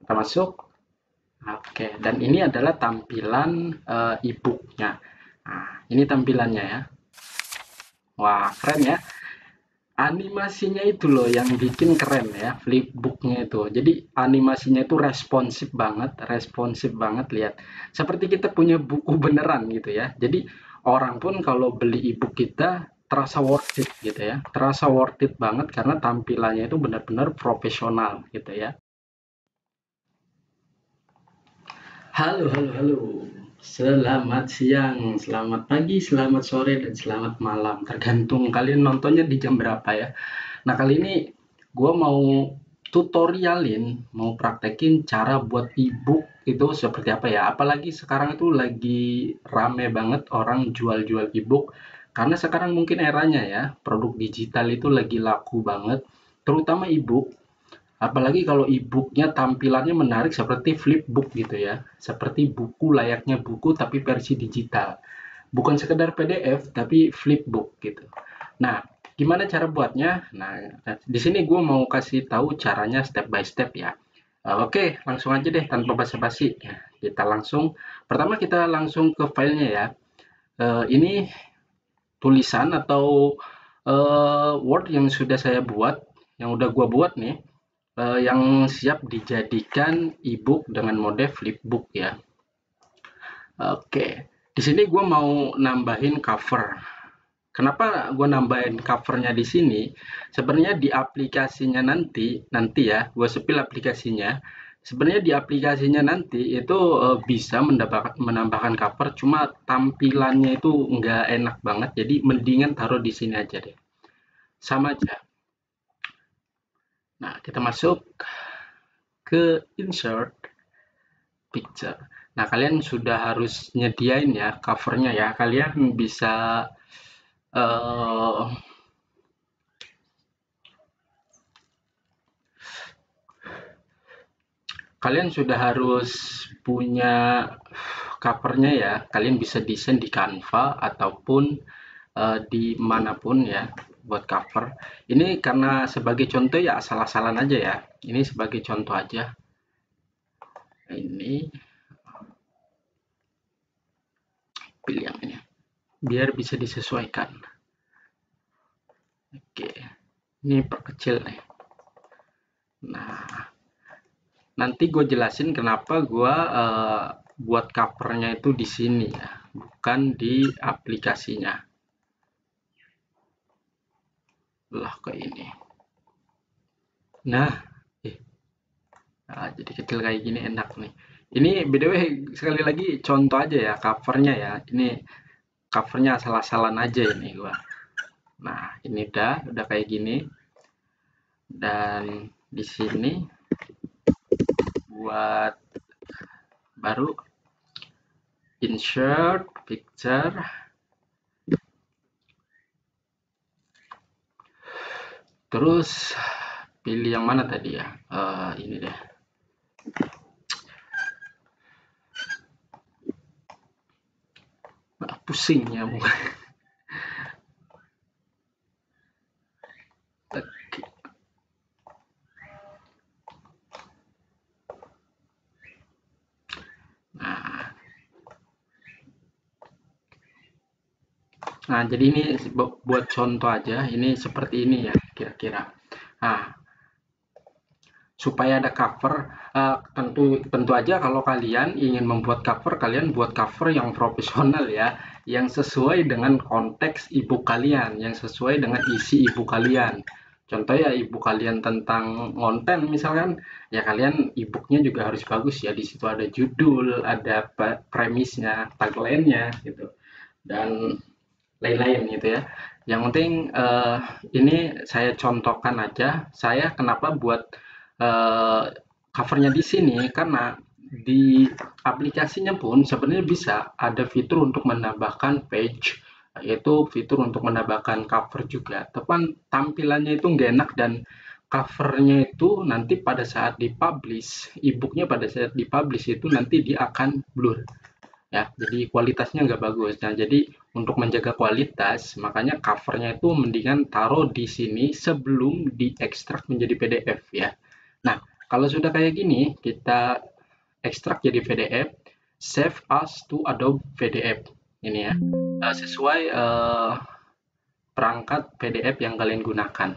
Kita masuk. Oke, dan ini adalah tampilan e-booknya. Nah, ini tampilannya ya. Wah, keren ya. Animasinya itu loh yang bikin keren ya, flipbooknya itu. Jadi animasinya itu responsif banget lihat. Seperti kita punya buku beneran gitu ya. Jadi orang pun kalau beli e-book kita terasa worth it gitu ya. Terasa worth it banget karena tampilannya itu benar-benar profesional gitu ya. Halo, halo, halo. Selamat siang, selamat pagi, selamat sore, dan selamat malam. Tergantung kalian nontonnya di jam berapa ya. Nah, kali ini gue mau tutorialin, mau praktekin cara buat ebook itu seperti apa ya. Apalagi sekarang itu lagi rame banget orang jual-jual ebook. Karena sekarang mungkin eranya ya, produk digital itu lagi laku banget. Terutama ebook. Apalagi kalau e-booknya tampilannya menarik seperti flipbook gitu ya. Seperti buku layaknya buku tapi versi digital. Bukan sekedar PDF tapi flipbook gitu. Nah, gimana cara buatnya? Nah, di sini gue mau kasih tahu caranya step by step ya. Oke, langsung aja deh tanpa basa-basi. Ya, kita langsung, pertama kita langsung ke filenya ya. Ini tulisan atau Word yang sudah saya buat, yang udah gue buat nih, yang siap dijadikan e-book dengan mode flipbook ya. Oke, di sini gue mau nambahin cover. Kenapa gue nambahin covernya di sini? Sebenarnya di aplikasinya nanti ya, gue sepil aplikasinya. Sebenarnya di aplikasinya nanti itu bisa menambahkan cover, cuma tampilannya itu nggak enak banget. Jadi mendingan taruh di sini aja deh. Sama aja. Nah, kita masuk ke insert picture. Nah, kalian sudah harus nyediain ya covernya ya. Kalian bisa eh, kalian sudah harus punya covernya ya. Kalian bisa desain di Canva ataupun di manapun ya buat cover. Ini karena sebagai contoh ya asal-asalan aja ya. Ini sebagai contoh aja. Ini pilih yang ini biar bisa disesuaikan. Oke, ini perkecil nih. Nah, nanti gue jelasin kenapa gue buat covernya itu di sini ya, bukan di aplikasinya. Lah kayak ini. Nah, jadi kecil kayak gini enak nih. Ini btw sekali lagi contoh aja ya covernya ya. Ini covernya asal-asalan aja ini gua. Nah, ini udah kayak gini. Dan di sini buat baru insert picture. Terus pilih yang mana tadi ya? Ini deh. Pusing ya muka. Nah, nah, jadi ini buat contoh aja. Ini seperti ini ya kira-kira. Nah, supaya ada cover, tentu tentu aja kalau kalian ingin membuat cover, kalian buat cover yang profesional ya, yang sesuai dengan konteks ibu kalian, yang sesuai dengan isi ibu kalian. Contoh ya ibu kalian tentang konten misalkan, ya kalian e-booknya juga harus bagus ya. Di situ ada judul, ada premisnya, tagline-nya gitu, dan lain-lain gitu ya. Yang penting ini saya contohkan aja. Saya kenapa buat covernya di sini karena di aplikasinya pun sebenarnya bisa ada fitur untuk menambahkan page, yaitu fitur untuk menambahkan cover juga. Tepan tampilannya itu nggak enak dan covernya itu nanti pada saat dipublish, e-booknya pada saat dipublish itu nanti dia akan blur ya, jadi kualitasnya nggak bagus. Nah, jadi untuk menjaga kualitas makanya covernya itu mendingan taruh di sini sebelum diekstrak menjadi PDF ya. Nah, Kalau sudah kayak gini, kita ekstrak jadi PDF, save as to Adobe PDF. Ini ya, sesuai perangkat PDF yang kalian gunakan.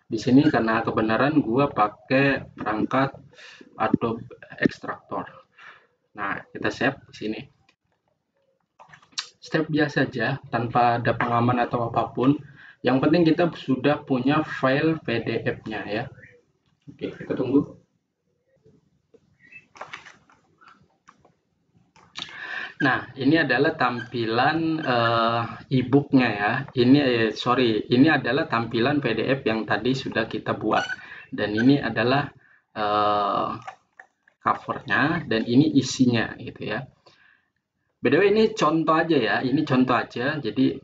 Di sini karena kebenaran gua pakai perangkat Adobe Extractor. Nah, kita save di sini. Step biasa saja tanpa ada pengaman atau apapun. Yang penting kita sudah punya file PDF-nya ya. Oke, kita tunggu. Nah, ini adalah tampilan e-booknya ya. Ini adalah tampilan PDF yang tadi sudah kita buat. Dan ini adalah covernya dan ini isinya gitu ya. BTW ini contoh aja ya, ini contoh aja. Jadi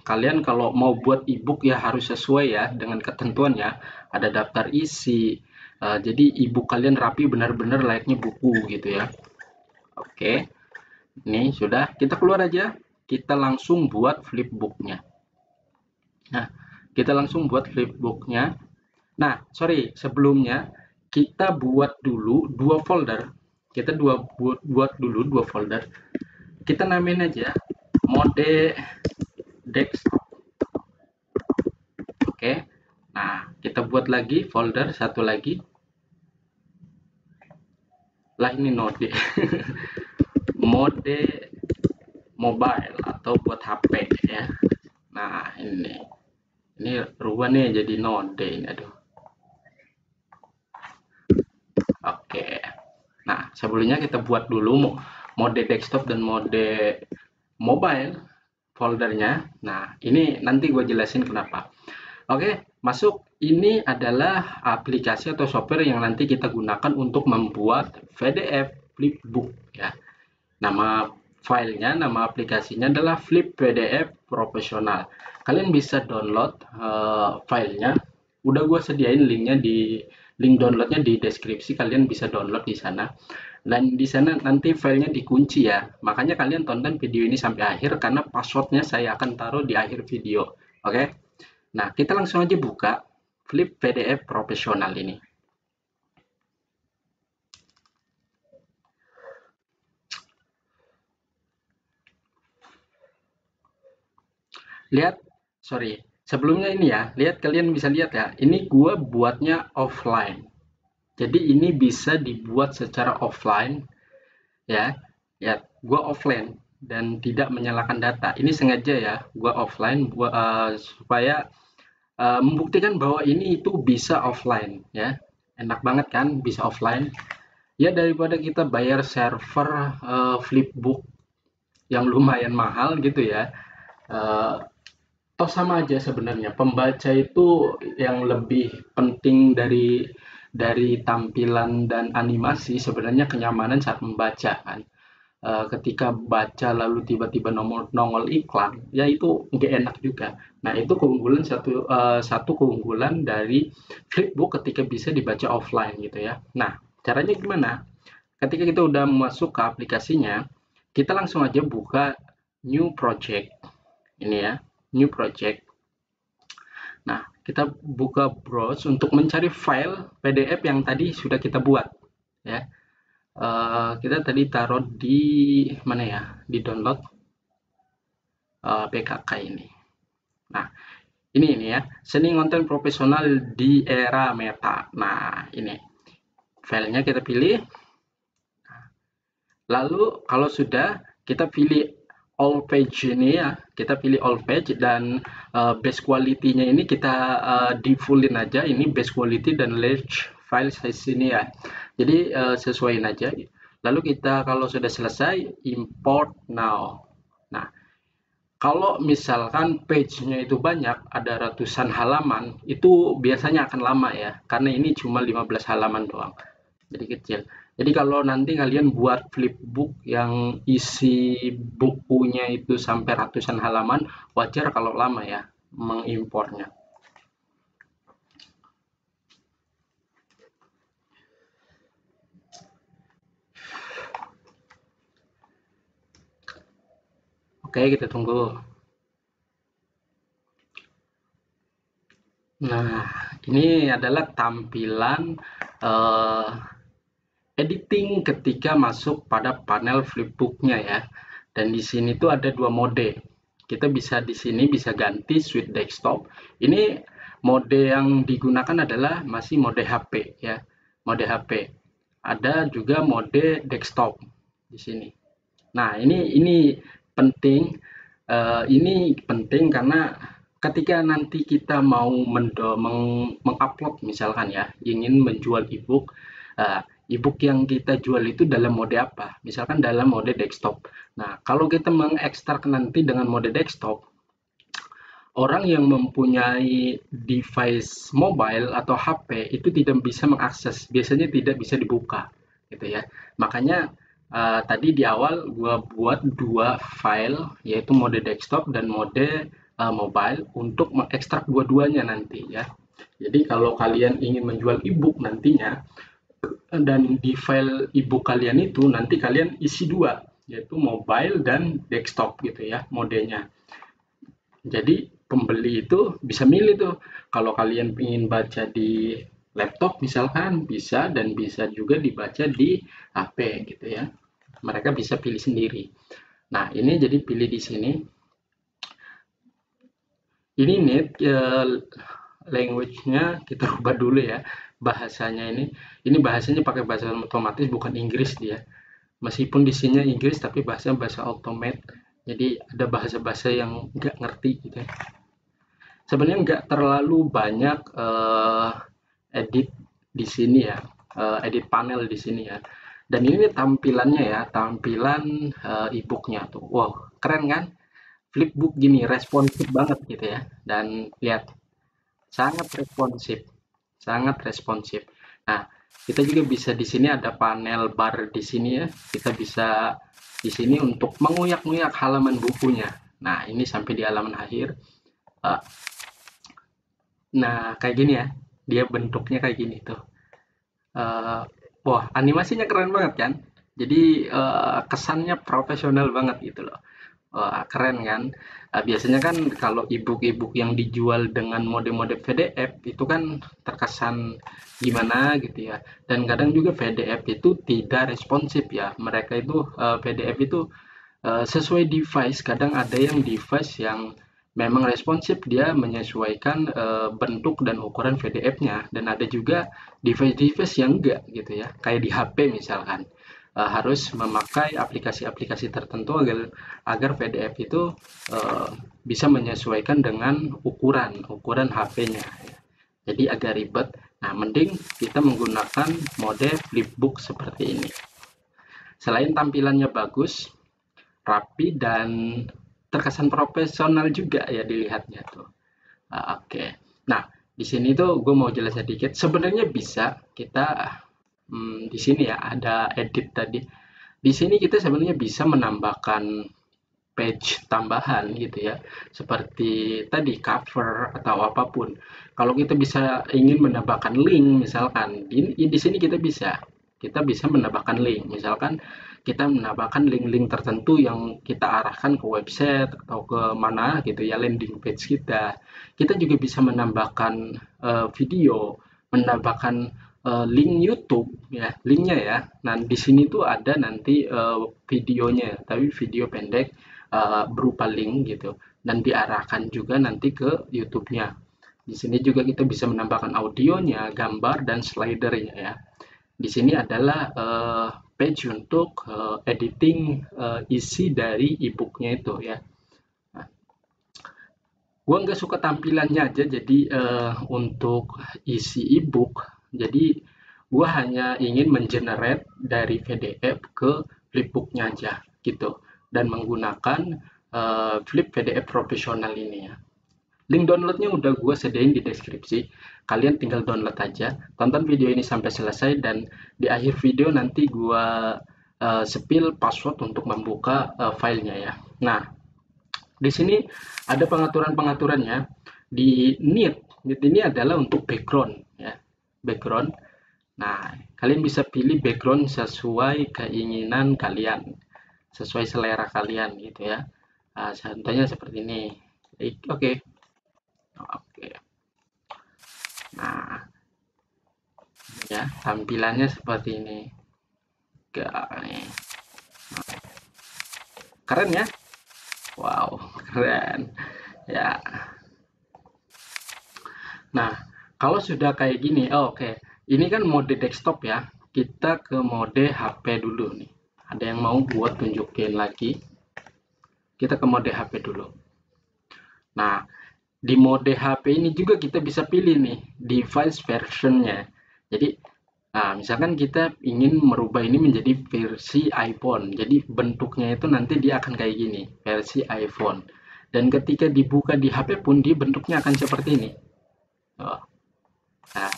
kalian kalau mau buat e-book ya harus sesuai ya dengan ketentuannya. Ada daftar isi. Jadi e-book kalian rapi benar-benar layaknya buku gitu ya. Oke. Ini sudah, kita keluar aja, kita langsung buat flipbooknya. Nah, kita langsung buat flipbooknya. Nah, sorry, sebelumnya kita buat dulu dua folder. Kita buat dulu dua folder. Kita namain aja mode desktop. Oke. Nah, kita buat lagi folder satu lagi. Lah ini node. Mode mobile atau buat HP ya. Nah, ini rubah nih jadi node ini, aduh. Oke. Nah, sebelumnya kita buat dulu mode desktop dan mode mobile foldernya. Nah, ini nanti gue jelasin kenapa. Oke, masuk. Ini adalah aplikasi atau software yang nanti kita gunakan untuk membuat PDF flipbook ya. Nama filenya, nama aplikasinya adalah Flip PDF Profesional. Kalian bisa download filenya. Udah gue sediain linknya link downloadnya di deskripsi. Kalian bisa download di sana. Dan di sana nanti filenya dikunci ya. Makanya kalian tonton video ini sampai akhir karena passwordnya saya akan taruh di akhir video. Oke? Nah, kita langsung aja buka Flip PDF Profesional ini. Lihat, sorry, sebelumnya ini ya, kalian bisa lihat ya, ini gua buatnya offline. Jadi ini bisa dibuat secara offline ya. Ya, gua offline dan tidak menyalakan data. Ini sengaja ya, gua offline supaya membuktikan bahwa ini itu bisa offline ya. Enak banget kan bisa offline. Ya daripada kita bayar server flipbook yang lumayan mahal gitu ya. Toh sama aja sebenarnya. Pembaca itu yang lebih penting dari tampilan dan animasi sebenarnya kenyamanan saat membaca kan. Ketika baca lalu tiba-tiba nongol iklan, ya itu nggak enak juga. Nah itu keunggulan satu keunggulan dari flipbook ketika bisa dibaca offline gitu ya. Nah caranya gimana? Ketika kita udah masuk ke aplikasinya, kita langsung aja buka new project ini ya, new project. Nah, kita buka browse untuk mencari file PDF yang tadi sudah kita buat ya. Kita tadi taruh di mana ya? Di download PKK ini. Nah, ini ya, seni konten profesional di era meta. Nah, ini filenya kita pilih. Lalu kalau sudah kita pilih all page ini ya, kita pilih all page dan base quality-nya ini kita di fullin aja, ini base quality dan large file size ini ya. Jadi sesuaiin aja. Lalu kita kalau sudah selesai import now. Nah, kalau misalkan page-nya itu banyak, ada ratusan halaman, itu biasanya akan lama ya, karena ini cuma 15 halaman doang. Jadi kecil. Jadi kalau nanti kalian buat flipbook yang isi bukunya itu sampai ratusan halaman, wajar kalau lama ya mengimpornya. Oke, kita tunggu. Nah, ini adalah tampilan editing ketika masuk pada panel flipbooknya ya. Dan di sini tuh ada dua mode. Kita bisa di sini bisa ganti suite desktop. Ini mode yang digunakan adalah masih mode HP ya, mode HP. Ada juga mode desktop di sini. Nah, ini penting. Ini penting karena ketika nanti kita mau mengupload misalkan ya, ingin menjual ebook, ebook yang kita jual itu dalam mode apa? Misalkan dalam mode desktop. Nah, kalau kita mengekstrak nanti dengan mode desktop, orang yang mempunyai device mobile atau HP itu tidak bisa mengakses, biasanya tidak bisa dibuka, gitu ya. Makanya tadi di awal gua buat dua file, yaitu mode desktop dan mode mobile untuk mengekstrak dua-duanya nanti ya. Jadi kalau kalian ingin menjual ebook nantinya dan di file ebook kalian itu nanti kalian isi dua, yaitu mobile dan desktop gitu ya modenya. Jadi pembeli itu bisa milih tuh, kalau kalian ingin baca di laptop misalkan bisa, dan bisa juga dibaca di HP gitu ya. Mereka bisa pilih sendiri. Nah, ini jadi pilih di sini. Ini need language-nya kita rubah dulu ya. Bahasanya ini bahasanya pakai bahasa otomatis bukan Inggris dia. Meskipun di sini Inggris tapi bahasa automate. Jadi ada bahasa-bahasa yang nggak ngerti gitu ya. Sebenarnya nggak terlalu banyak edit di sini ya, edit panel di sini ya. Dan ini tampilannya ya, tampilan e-booknya tuh. Wow, keren kan? Flipbook gini, responsif banget gitu ya. Dan lihat, sangat responsif, sangat responsif. Nah, kita juga bisa di sini ada panel bar di sini ya. Kita bisa di sini untuk menguyak-nguyak halaman bukunya. Nah, ini sampai di halaman akhir. Nah, kayak gini ya. Dia bentuknya kayak gini tuh. Wah, animasinya keren banget kan? Jadi kesannya profesional banget gitu loh. Wah, keren kan? Biasanya kan kalau ebook-ebook yang dijual dengan mode-mode PDF itu kan terkesan gimana gitu ya. Dan kadang juga PDF itu tidak responsif ya. Mereka itu PDF itu sesuai device. Kadang ada yang device yang memang responsif, dia menyesuaikan bentuk dan ukuran PDF-nya, dan ada juga device-device yang enggak gitu ya, kayak di HP misalkan harus memakai aplikasi-aplikasi tertentu agar PDF itu bisa menyesuaikan dengan ukuran HP-nya. Jadi agak ribet. Nah, mending kita menggunakan mode flipbook seperti ini. Selain tampilannya bagus, rapi, dan terkesan profesional juga ya dilihatnya tuh. Oke. Nah, di sini tuh gue mau jelas sedikit. Sebenarnya bisa kita di sini ya ada edit tadi. Di sini kita sebenarnya bisa menambahkan page tambahan gitu ya, seperti tadi cover atau apapun. Kalau kita bisa ingin menambahkan link misalkan, di sini kita bisa menambahkan link. Misalkan kita menambahkan link-link tertentu yang kita arahkan ke website atau ke mana gitu ya, landing page kita. Kita juga bisa menambahkan video, menambahkan link YouTube ya, linknya ya. Nah, di sini tuh ada nanti videonya, tapi video pendek berupa link gitu, dan diarahkan juga nanti ke YouTube-nya. Di sini juga kita bisa menambahkan audionya, gambar, dan slidernya ya. Di sini adalah page untuk editing isi dari e-booknya itu ya. Nah, gue nggak suka tampilannya aja, jadi untuk isi e-book, jadi gue hanya ingin mengenerate dari PDF ke flipbooknya aja gitu, dan menggunakan flip PDF profesional ini ya. Link downloadnya udah gue sediain di deskripsi. Kalian tinggal download aja. Tonton video ini sampai selesai, dan di akhir video nanti gue spill password untuk membuka filenya ya. Nah, di sini ada pengaturan-pengaturannya. Di need ini adalah untuk background ya. Background. Nah, kalian bisa pilih background sesuai keinginan kalian, sesuai selera kalian gitu ya. Contohnya seperti ini. Oke. Oke. Nah, ya, tampilannya seperti ini. Nih. Keren ya, wow, keren ya. Nah, kalau sudah kayak gini, oke. Ini kan mode desktop ya. Kita ke mode HP dulu nih. Ada yang mau buat tunjukin lagi? Kita ke mode HP dulu. Nah, di mode HP ini juga kita bisa pilih nih device versionnya. Jadi, nah, misalkan kita ingin merubah ini menjadi versi iPhone. Jadi bentuknya itu nanti dia akan kayak gini, versi iPhone. Dan ketika dibuka di HP pun dia bentuknya akan seperti ini. Oh. Nah,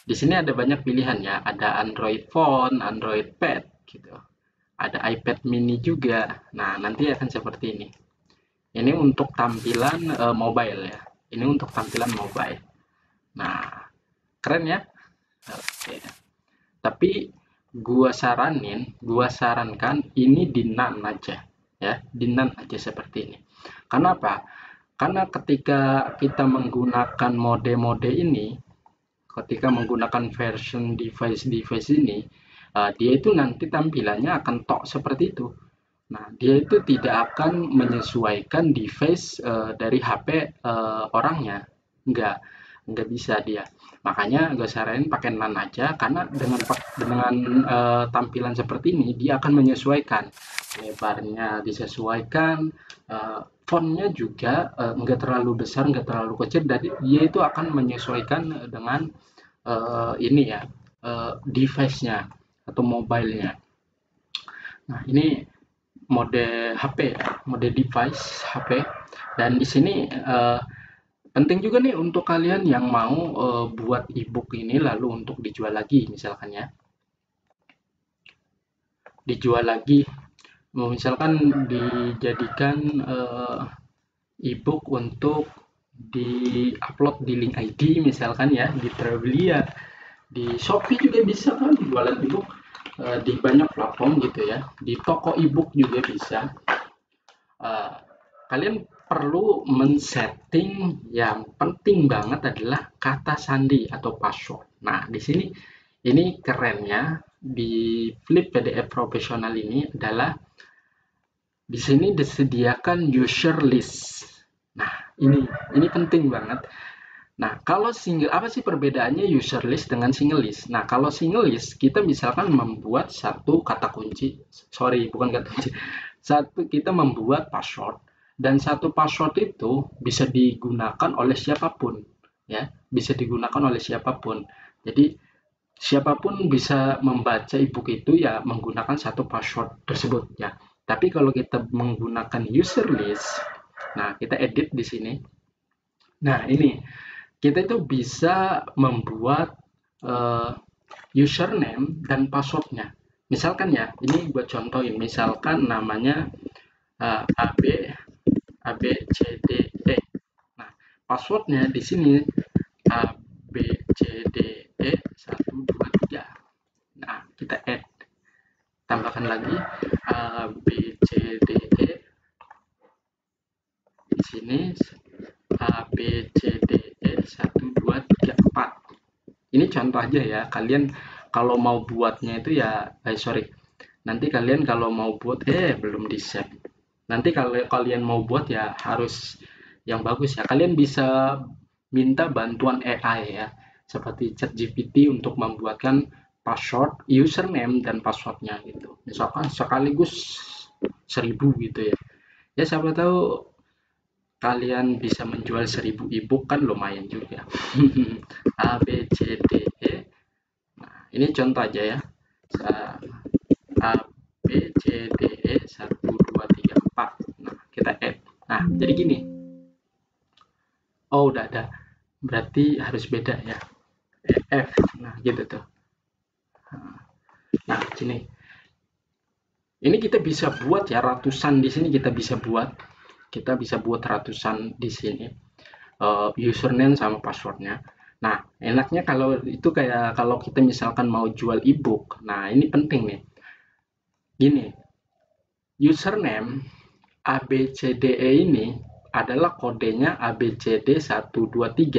di sini ada banyak pilihan ya, ada Android Phone, Android Pad gitu. Ada iPad mini juga. Nah, nanti akan seperti ini. Ini untuk tampilan mobile ya. Ini untuk tampilan mobile. Nah, keren ya. Oke. Tapi gua sarankan ini di none aja ya, di none aja seperti ini. Kenapa? Karena ketika kita menggunakan mode-mode ini, ketika menggunakan version device ini, dia itu nanti tampilannya akan tok seperti itu. Nah, dia itu tidak akan menyesuaikan device dari HP orangnya. Enggak, enggak bisa dia. Makanya gue saranin pakai NAN aja karena dengan tampilan seperti ini dia akan menyesuaikan. Lebarnya disesuaikan, fontnya juga enggak terlalu besar, enggak terlalu kecil, dan dia itu akan menyesuaikan dengan ini ya, device-nya atau mobile-nya. Nah, ini mode HP ya, mode device HP. Dan di sini penting juga nih untuk kalian yang mau buat ebook ini lalu untuk dijual lagi misalkan ya. Dijual lagi, misalkan dijadikan ebook untuk di-upload di link ID misalkan ya, di Travelia, di Shopee juga bisa kan jualan ebook, di banyak platform gitu ya, di toko ebook juga bisa. uh, Kalian perlu men-setting yang penting banget adalah kata sandi atau password. Nah, di sini ini kerennya di Flip PDF Profesional ini adalah di sini disediakan user list. Nah, ini penting banget. Nah, kalau single, apa sih perbedaannya user list dengan single list? Nah, kalau single list, kita misalkan membuat satu kata kunci, sorry, bukan kata kunci, kita membuat password, dan satu password itu bisa digunakan oleh siapapun, ya, bisa digunakan oleh siapapun. Jadi, siapapun bisa membaca ebook itu ya menggunakan satu password tersebut, ya. Tapi kalau kita menggunakan user list, nah, kita edit di sini. Nah, ini kita itu bisa membuat username dan passwordnya. Misalkan ya, ini buat contohin, misalkan namanya AB ABCDE. Nah, passwordnya di sini ABCDE 123. Nah, kita add, tambahkan lagi ABCDE di sini ABCDE 1234. Ini contoh aja ya, kalian kalau mau buatnya itu ya, sorry, nanti kalian kalau mau buat, belum di save. Nanti kalau kalian mau buat ya harus yang bagus ya. Kalian bisa minta bantuan AI ya, seperti ChatGPT untuk membuatkan password, username dan passwordnya gitu. Misalkan sekaligus 1000 gitu ya. Ya siapa tahu kalian bisa menjual 1000 ebook kan lumayan juga. A B C D E. Nah, ini contoh aja ya. A B C D E 1234. Nah, kita add. Nah, jadi gini. Oh, udah ada. Berarti harus beda ya. F. Nah, gitu tuh. Nah, sini. Ini kita bisa buat ya ratusan di sini kita bisa buat. Kita bisa buat ratusan di sini. Username sama passwordnya. Nah, enaknya kalau itu kayak kalau kita misalkan mau jual ebook. Nah, ini penting nih. Gini, username ABCDE ini adalah kodenya ABCD123.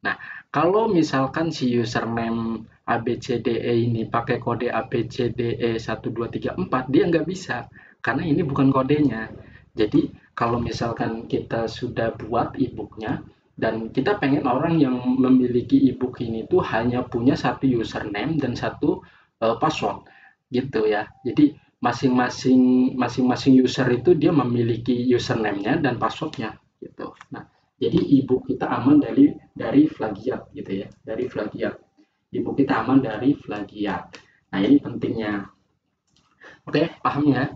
Nah, kalau misalkan si username ABCDE ini pakai kode ABCDE 1234, dia nggak bisa karena ini bukan kodenya. Jadi kalau misalkan kita sudah buat e-booknya dan kita pengen orang yang memiliki e-book ini tuh hanya punya satu username dan satu password gitu ya. Jadi masing-masing user itu dia memiliki username-nya dan password-nya gitu. Nah, jadi e-book kita aman dari plagiat gitu ya, dari plagiat. E-book kita aman dari plagiat. Nah, ini pentingnya. Oke, paham ya?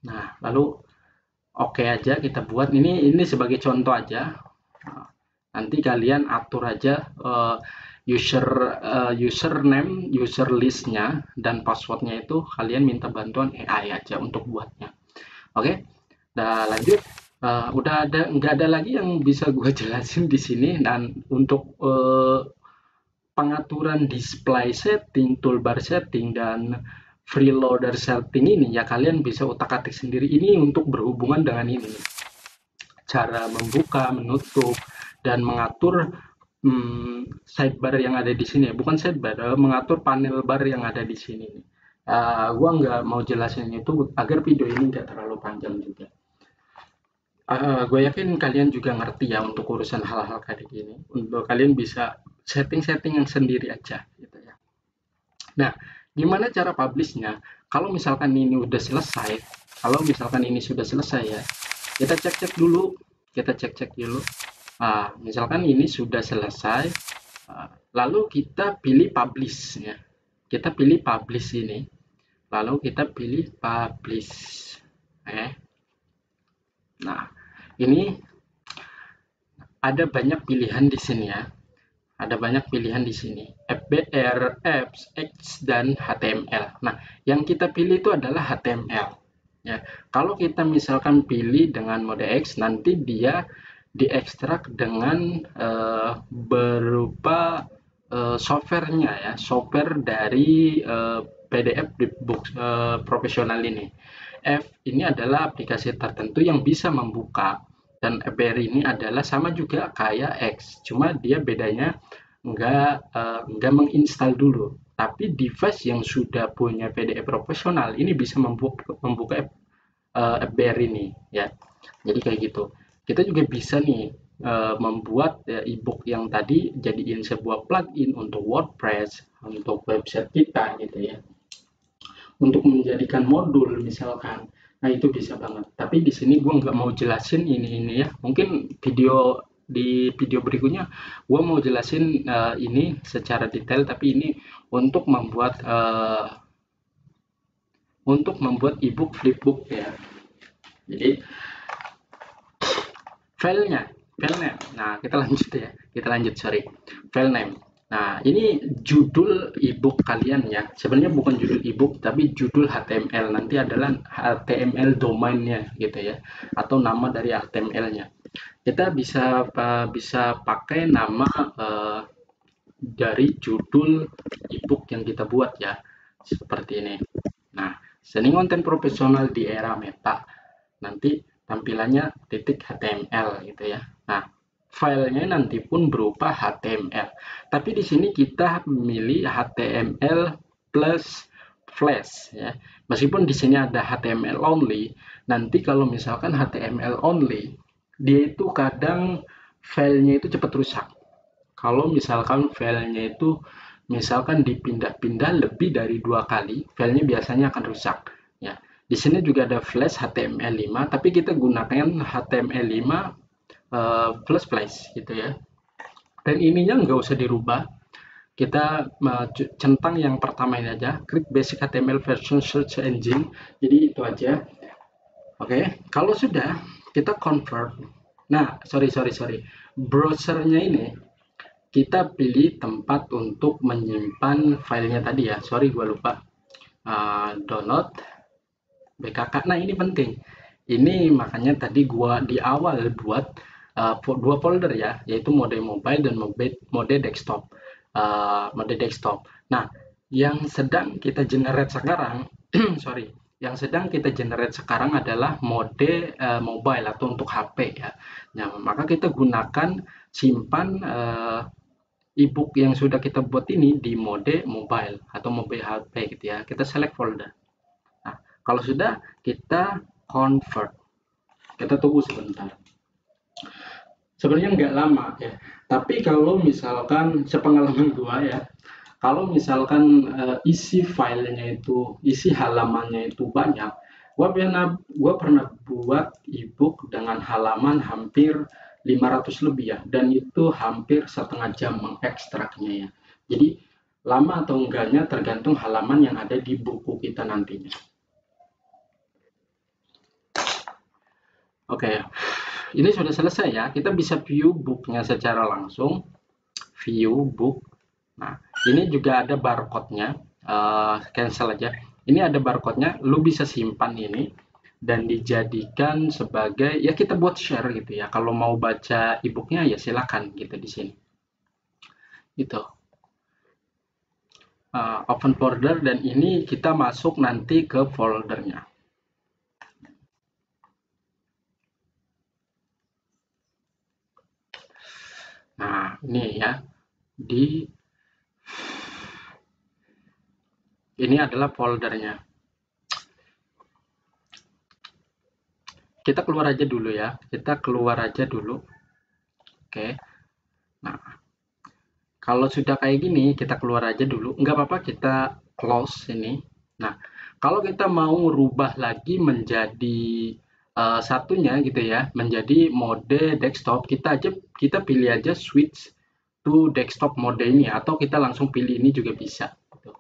Nah, lalu oke aja kita buat ini sebagai contoh aja. Nanti kalian atur aja username, user listnya dan passwordnya itu kalian minta bantuan AI aja untuk buatnya. Oke, nah lanjut. Udah nggak ada lagi yang bisa gue jelasin di sini. Dan untuk pengaturan display setting, toolbar setting, dan freeloader setting ini ya kalian bisa utak-atik sendiri. Ini untuk berhubungan dengan ini, cara membuka, menutup, dan mengatur sidebar yang ada di sini. Bukan sidebar, mengatur panel bar yang ada di sini. Gua nggak mau jelasin itu agar video ini nggak terlalu panjang juga. Gue yakin kalian juga ngerti ya untuk urusan hal-hal kayak gini. Untuk kalian bisa setting-setting yang sendiri aja gitu ya. Nah, gimana cara publishnya? Kalau misalkan ini udah selesai, kalau misalkan ini sudah selesai ya, kita cek-cek dulu, kita cek-cek dulu. Misalkan ini sudah selesai, lalu kita pilih publish ya. Kita pilih publish ini, lalu kita pilih publish. Nah, ini ada banyak pilihan di sini ya. Ada banyak pilihan di sini, FBR, Apps, X, dan HTML. Nah, yang kita pilih itu adalah HTML. Ya, kalau kita misalkan pilih dengan mode X, nanti dia diekstrak dengan berupa softwarenya ya, software dari PDF di book profesional ini. F ini adalah aplikasi tertentu yang bisa membuka, dan FBR ini adalah sama juga kayak X, cuma dia bedanya nggak menginstal dulu, tapi device yang sudah punya PDF profesional ini bisa membuka FBR ini ya. Jadi kayak gitu. Kita juga bisa nih membuat ebook yang tadi jadiin sebuah plugin untuk WordPress, untuk website kita gitu ya, untuk menjadikan modul misalkan. Nah, itu bisa banget. Tapi di sini gue nggak mau jelasin ini ya. Mungkin di video berikutnya gue mau jelasin ini secara detail. Tapi ini untuk membuat ebook flipbook ya. Jadi filenya. Nah, kita lanjut ya. File name. Nah, ini judul ebook kalian ya. Sebenarnya bukan judul ebook, tapi judul HTML. Nanti adalah HTML domainnya gitu ya, atau nama dari HTML-nya. Kita bisa pakai nama dari judul ebook yang kita buat ya, seperti ini. Nah, seni konten profesional di era meta. Nanti tampilannya .html gitu ya. Nah, filenya nanti pun berupa HTML. Tapi di sini kita memilih HTML plus flash ya. Meskipun di sini ada HTML only, nanti kalau misalkan HTML only, dia itu kadang filenya itu cepat rusak. Kalau misalkan filenya itu misalkan dipindah-pindah lebih dari 2 kali, filenya biasanya akan rusak ya. Di sini juga ada flash HTML5, tapi kita gunakan HTML5 plus flash gitu ya. Dan ininya nggak usah dirubah. Kita centang yang pertama ini aja, klik basic HTML version search engine. Jadi itu aja. Oke, kalau sudah kita convert. Nah, sorry. Browsernya ini kita pilih tempat untuk menyimpan filenya tadi ya. Sorry, gue lupa. Download BKK. Nah, ini penting. Ini makanya tadi gua di awal buat dua folder ya, yaitu mode mobile dan mode desktop. Nah, yang sedang kita generate sekarang, sorry, yang sedang kita generate sekarang adalah mode mobile atau untuk HP ya. Nah, maka kita gunakan simpan ebook yang sudah kita buat ini di mode mobile atau mobile HP gitu ya. Kita select folder. Nah, kalau sudah kita convert. Kita tunggu sebentar. Sebenarnya nggak lama ya. Tapi kalau misalkan sepengalaman gua ya, kalau misalkan isi filenya itu, isi halamannya itu banyak, gua pernah buat ebook dengan halaman hampir 500 lebih ya, dan itu hampir setengah jam mengekstraknya ya. Jadi lama atau enggaknya tergantung halaman yang ada di buku kita nantinya. Oke, ini sudah selesai ya. Kita bisa view booknya secara langsung. View book. Nah, ini juga ada barcode-nya. Cancel aja. Ini ada barcode-nya. Lu bisa simpan ini dan dijadikan sebagai ya kita buat share gitu ya. Kalau mau baca e-booknya ya silakan gitu di sini. Itu open folder dan ini kita masuk nanti ke foldernya. Nah, ini ya ini adalah foldernya. Kita keluar aja dulu ya. Kita keluar aja dulu. Oke. Nah, kalau sudah kayak gini, kita keluar aja dulu. Nggak apa-apa, kita close ini. Nah, kalau kita mau rubah lagi menjadi satunya gitu ya, menjadi mode desktop, kita pilih aja switch to desktop mode ini, atau kita langsung pilih ini juga bisa. Gitu.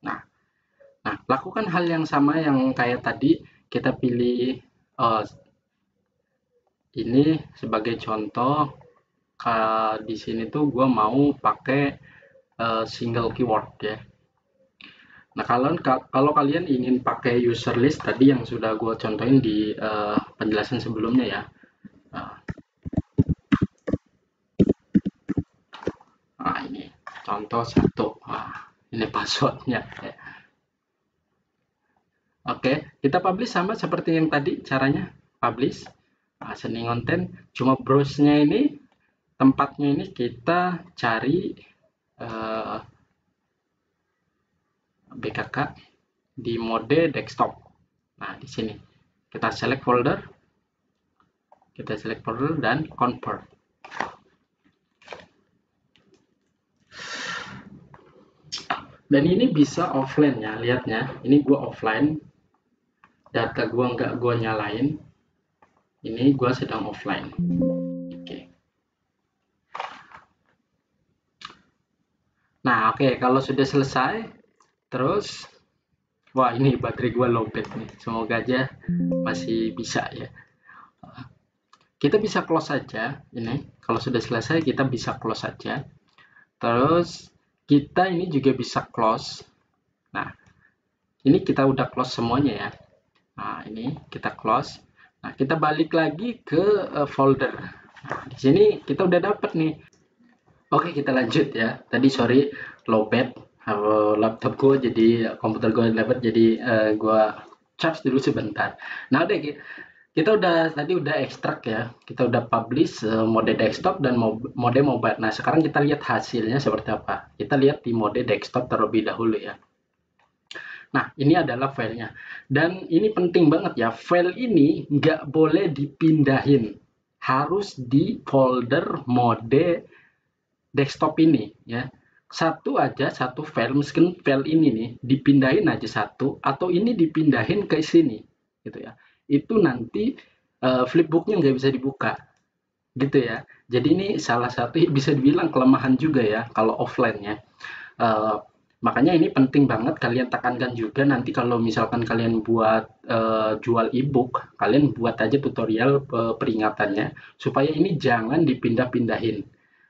Nah, lakukan hal yang sama yang kayak tadi, kita pilih ini sebagai contoh. Di sini tuh gue mau pakai single keyword ya. Nah, kalau kalian ingin pakai user list tadi yang sudah gue contohin di penjelasan sebelumnya ya. Nah, ini contoh satu. Nah, ini passwordnya. Oke, kita publish sama seperti yang tadi caranya. Publish. Nah, sending konten. Cuma browse-nya ini, tempatnya ini kita cari BKK di mode desktop. Nah, di sini kita select folder, dan convert. Dan ini bisa offline ya, lihatnya. Ini gua offline, data gua nggak gua nyalain. Ini gua sedang offline. Oke. Nah, oke, kalau sudah selesai, terus wah, ini baterai gua lowbat nih. Semoga aja masih bisa ya. Kita bisa close saja ini. Kalau sudah selesai kita bisa close saja. Terus kita ini juga bisa close. Nah, ini kita udah close semuanya ya. Nah, ini kita close. Nah, kita balik lagi ke folder. Nah, di sini kita udah dapet nih. Oke, kita lanjut ya. Tadi sorry, lowbat. Laptop gue jadi komputer gue dapat, jadi gue charge dulu sebentar. Nah, udah kita tadi udah ekstrak ya. Kita udah publish mode desktop dan mode mobile. Nah, sekarang kita lihat hasilnya seperti apa. Kita lihat di mode desktop terlebih dahulu ya. Nah, ini adalah filenya. Dan ini penting banget ya, file ini nggak boleh dipindahin. Harus di folder mode desktop ini ya. Satu file, meskipun file ini nih dipindahin aja satu, atau ini dipindahin ke sini gitu ya. Itu nanti flipbooknya nggak bisa dibuka gitu ya. Jadi ini salah satu bisa dibilang kelemahan juga ya kalau offline ya. Makanya ini penting banget kalian tekankan juga nanti kalau misalkan kalian buat jual ebook, kalian buat aja tutorial peringatannya supaya ini jangan dipindah-pindahin.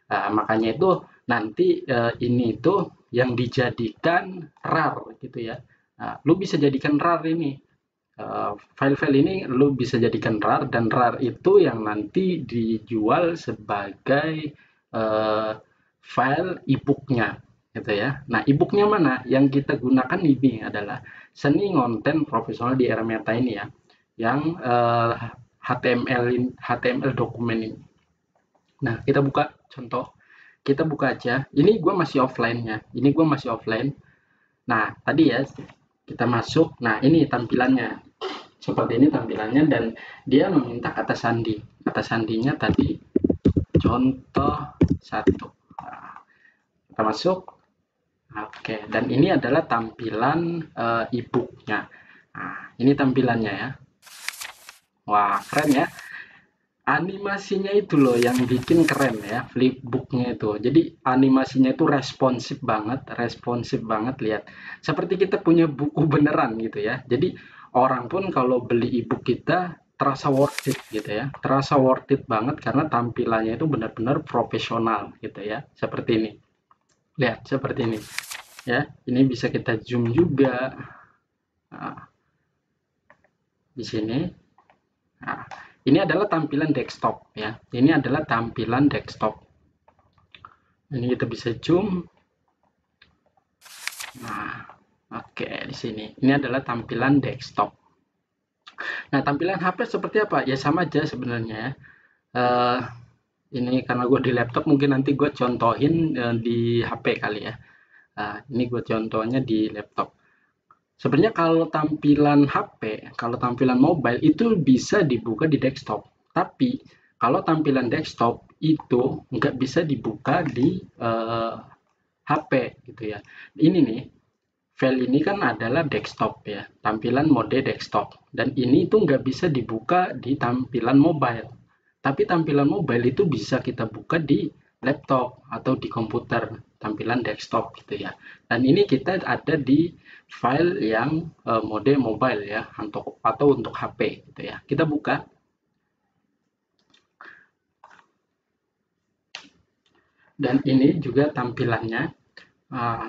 Nah, makanya itu nanti ini itu yang dijadikan RAR gitu ya. Nah, lu bisa jadikan RAR ini. File-file ini lu bisa jadikan RAR, dan RAR itu yang nanti dijual sebagai file ebooknya gitu ya. Nah, ebooknya mana? Yang kita gunakan ini adalah Seni Konten Profesional di Era Meta ini ya, yang HTML dokumen ini. Nah, kita buka contoh. kita buka aja. Ini gue masih offline-nya. Ini gue masih offline. Nah, tadi ya kita masuk. Nah, ini tampilannya. Seperti ini tampilannya dan dia meminta kata sandi. Kata sandinya tadi contoh satu. Nah, kita masuk. Oke, dan ini adalah tampilan e-booknya. Nah, ini tampilannya ya. Wah, keren ya. Animasinya itu loh yang bikin keren ya, flipbooknya itu. Jadi animasinya itu responsif banget lihat. Seperti kita punya buku beneran gitu ya. Jadi orang pun kalau beli ebook kita terasa worth it gitu ya. Terasa worth it banget karena tampilannya itu benar-benar profesional gitu ya. Seperti ini. Lihat seperti ini ya. Ini bisa kita zoom juga. Nah, di sini. Nah, ini adalah tampilan desktop ya. Ini adalah tampilan desktop. Ini kita bisa zoom. Nah, oke di sini. Ini adalah tampilan desktop. Nah, tampilan HP seperti apa? Ya sama aja sebenarnya. Uh, ini karena gue di laptop, mungkin nanti gue contohin di HP kali ya. Ini gue contohnya di laptop. Sebenarnya kalau tampilan HP, kalau tampilan mobile itu bisa dibuka di desktop. Tapi kalau tampilan desktop itu nggak bisa dibuka di HP gitu ya. Ini nih, file ini kan adalah desktop ya, tampilan mode desktop. Dan ini itu nggak bisa dibuka di tampilan mobile. Tapi tampilan mobile itu bisa kita buka di laptop atau di komputer, tampilan desktop gitu ya. Dan ini kita ada di file yang mode mobile ya, atau untuk HP gitu ya. Kita buka. Dan ini juga tampilannya.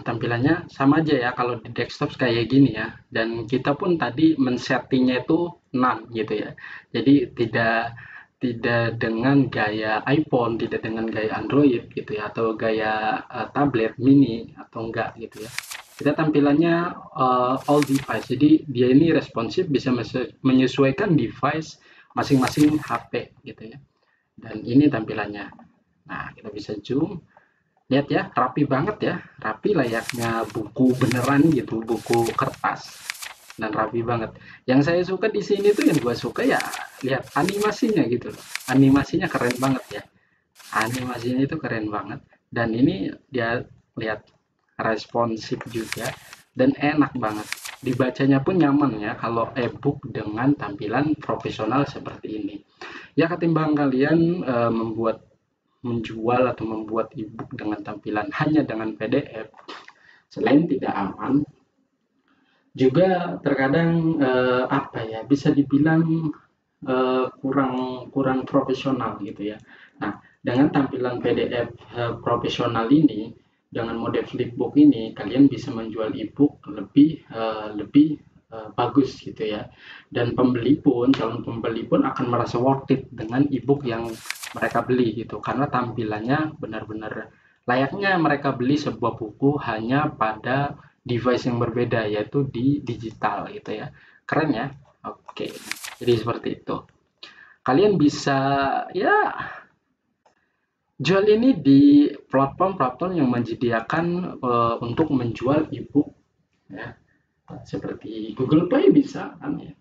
Tampilannya sama aja ya kalau di desktop kayak gini ya, dan kita pun tadi men-settingnya itu none gitu ya, jadi tidak dengan gaya iPhone, tidak dengan gaya Android gitu ya, atau gaya tablet mini atau enggak gitu ya. Kita tampilannya all device, jadi dia ini responsif, bisa menyesuaikan device masing-masing HP gitu ya. Dan ini tampilannya. Nah, kita bisa zoom. Lihat ya, rapi banget ya, rapi layaknya buku beneran gitu, buku kertas, dan rapi banget. Yang saya suka di sini tuh, yang gue suka ya, lihat animasinya gitu loh. Animasinya keren banget ya, animasinya itu keren banget. Dan ini dia lihat responsif juga dan enak banget. Dibacanya pun nyaman ya kalau e-book dengan tampilan profesional seperti ini. Ya ketimbang kalian membuat menjual atau membuat e-book dengan tampilan hanya dengan PDF, selain tidak aman, juga terkadang apa ya, bisa dibilang kurang kurang profesional gitu ya. Nah, dengan tampilan PDF profesional ini, dengan mode flipbook ini, kalian bisa menjual e-book lebih bagus gitu ya. Dan calon pembeli pun akan merasa worth it dengan e-book yang mereka beli gitu, karena tampilannya benar-benar layaknya mereka beli sebuah buku hanya pada device yang berbeda, yaitu di digital gitu ya. Keren ya. Oke, jadi seperti itu. Kalian bisa ya jual ini di platform-platform yang menyediakan untuk menjual e-book ya. Seperti Google Play bisa kan ya.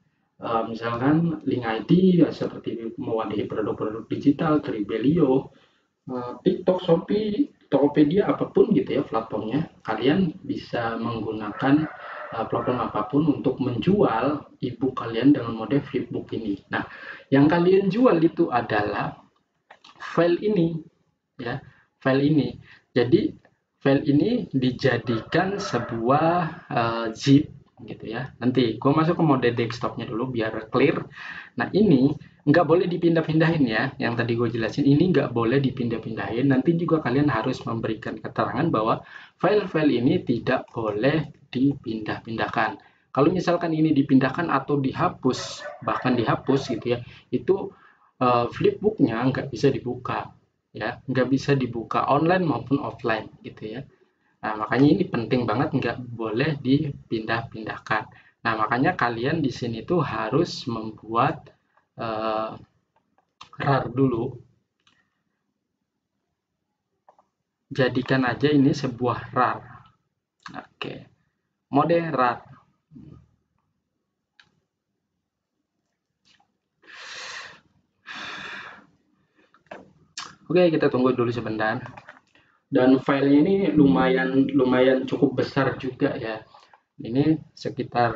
Misalkan link ID ya, seperti mewadahi produk-produk digital, Tribelio, TikTok, Shopee, Tokopedia, apapun gitu ya platformnya. Kalian bisa menggunakan platform apapun untuk menjual e-book kalian dengan mode flipbook ini. Nah, yang kalian jual itu adalah file ini ya, file ini. Jadi file ini dijadikan sebuah zip gitu ya. Nanti gue masuk ke mode desktopnya dulu biar clear. Nah, ini nggak boleh dipindah-pindahin ya, yang tadi gue jelasin ini nggak boleh dipindah-pindahin. Nanti juga kalian harus memberikan keterangan bahwa file-file ini tidak boleh dipindah-pindahkan. Kalau misalkan ini dipindahkan atau dihapus, bahkan dihapus gitu ya, itu flipbooknya nggak bisa dibuka ya, nggak bisa dibuka online maupun offline gitu ya. Nah, makanya ini penting banget, nggak boleh dipindah-pindahkan. Nah, makanya kalian di sini tuh harus membuat RAR dulu. jadikan aja ini sebuah RAR. Oke, mode RAR. Oke, kita tunggu dulu sebentar. Dan filenya ini lumayan cukup besar juga ya. Ini sekitar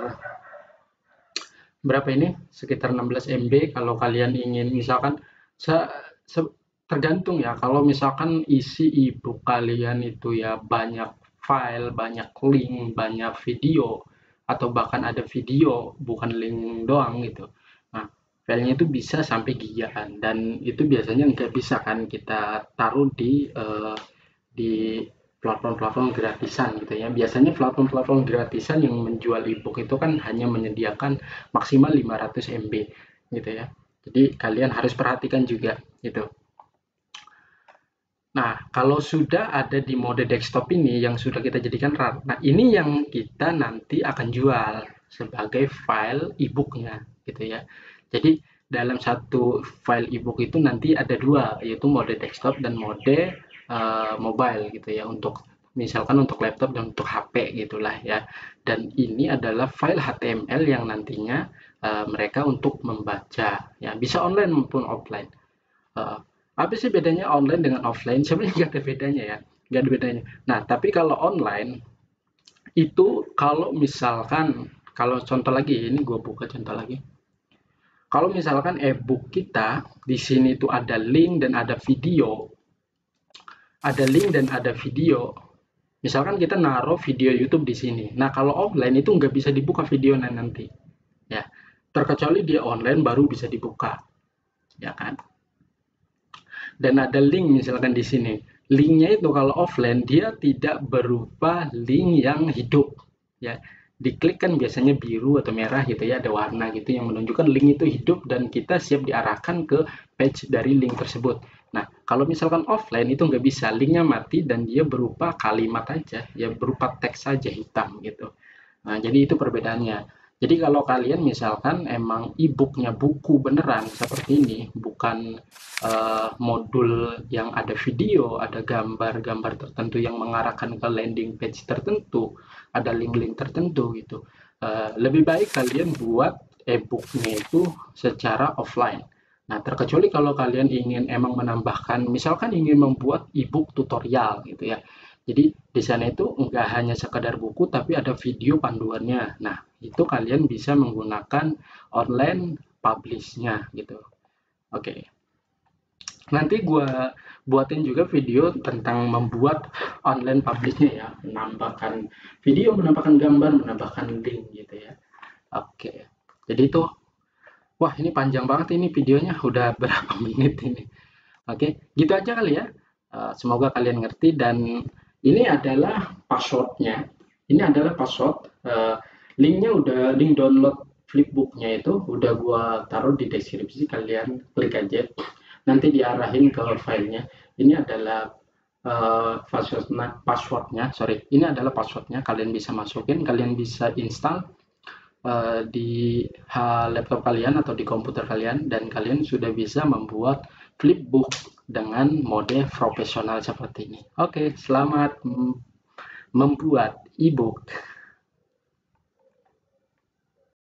berapa ini? Sekitar 16 MB. Kalau kalian ingin misalkan tergantung ya. Kalau misalkan isi ebook kalian itu ya banyak file, banyak link, banyak video, atau bahkan ada video bukan link doang gitu. Nah, filenya itu bisa sampai gigaan, dan itu biasanya nggak bisa kan kita taruh di platform-platform gratisan gitu ya. Biasanya platform-platform gratisan yang menjual ebook itu kan hanya menyediakan maksimal 500 MB gitu ya. Jadi kalian harus perhatikan juga gitu. Nah, kalau sudah ada di mode desktop ini yang sudah kita jadikan RAR, nah ini yang kita nanti akan jual sebagai file e-booknya gitu ya. Jadi dalam satu file e-book itu nanti ada dua, yaitu mode desktop dan mode mobile gitu ya, untuk misalkan untuk laptop dan untuk HP gitulah ya. Dan ini adalah file HTML yang nantinya mereka untuk membaca ya, bisa online maupun offline. Apa sih bedanya online dengan offline? Sebenarnya nggak ada bedanya ya, nggak ada bedanya. Nah, tapi kalau online itu kalau misalkan, kalau contoh lagi, ini gue buka contoh lagi. Kalau misalkan e-book kita di sini tuh ada link dan ada video, Misalkan kita naruh video YouTube di sini. Nah, kalau offline itu nggak bisa dibuka video nanti, ya. Terkecuali dia online baru bisa dibuka, ya kan? Dan ada link misalkan di sini. Linknya itu kalau offline dia tidak berupa link yang hidup, ya. Diklik kan biasanya biru atau merah gitu ya, ada warna gitu yang menunjukkan link itu hidup dan kita siap diarahkan ke page dari link tersebut. Nah, kalau misalkan offline itu nggak bisa, linknya mati dan dia berupa kalimat aja, ya berupa teks saja hitam gitu. Nah, jadi itu perbedaannya. Jadi kalau kalian misalkan emang e-booknya buku beneran seperti ini, bukan modul yang ada video, ada gambar-gambar tertentu yang mengarahkan ke landing page tertentu, ada link-link tertentu gitu. Lebih baik kalian buat e-booknya itu secara offline. Nah, terkecuali kalau kalian ingin emang menambahkan, misalkan ingin membuat e-book tutorial gitu ya. Jadi di sana itu enggak hanya sekedar buku tapi ada video panduannya. Nah, itu kalian bisa menggunakan online publish-nya gitu. Oke. Nanti gua buatin juga video tentang membuat online publish-nya ya, menambahkan video, menambahkan gambar, menambahkan link gitu ya. Oke. Jadi itu, wah ini panjang banget ini videonya, udah berapa menit ini. Oke, gitu aja kali ya. Semoga kalian ngerti, dan ini adalah passwordnya. Ini adalah password. Linknya udah, link download flipbooknya itu udah gua taruh di deskripsi. Kalian klik aja. Nanti diarahin ke filenya. Ini adalah passwordnya. Sorry, ini adalah passwordnya. Kalian bisa masukin, kalian bisa install di laptop kalian atau di komputer kalian, dan kalian sudah bisa membuat flipbook dengan mode profesional seperti ini. Oke, selamat membuat ebook.